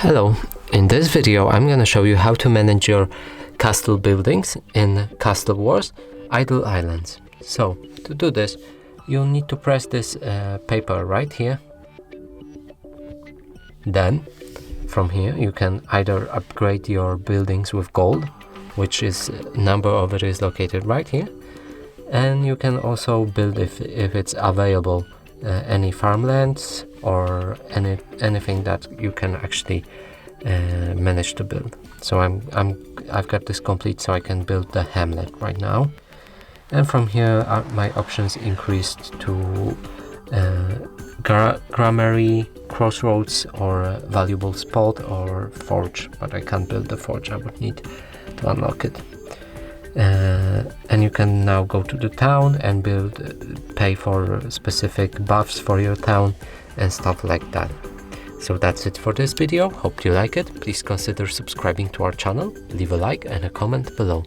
Hello, in this video I'm gonna show you how to manage your castle buildings in Castle Wars Idle Islands. So, to do this, you'll need to press this paper right here. Then, from here you can either upgrade your buildings with gold, which is number of it is located right here, and you can also build if it's available any farmlands or anything that you can actually manage to build. So I've got this complete, so I can build the hamlet right now. And from here my options increased to grammary, crossroads, or valuable spot, or forge, but I can't build the forge. I would need to unlock it. And you can now go to the town and pay for specific buffs for your town and stuff like that. So that's it for this video. Hope you like it. Please consider subscribing to our channel, leave a like and a comment below.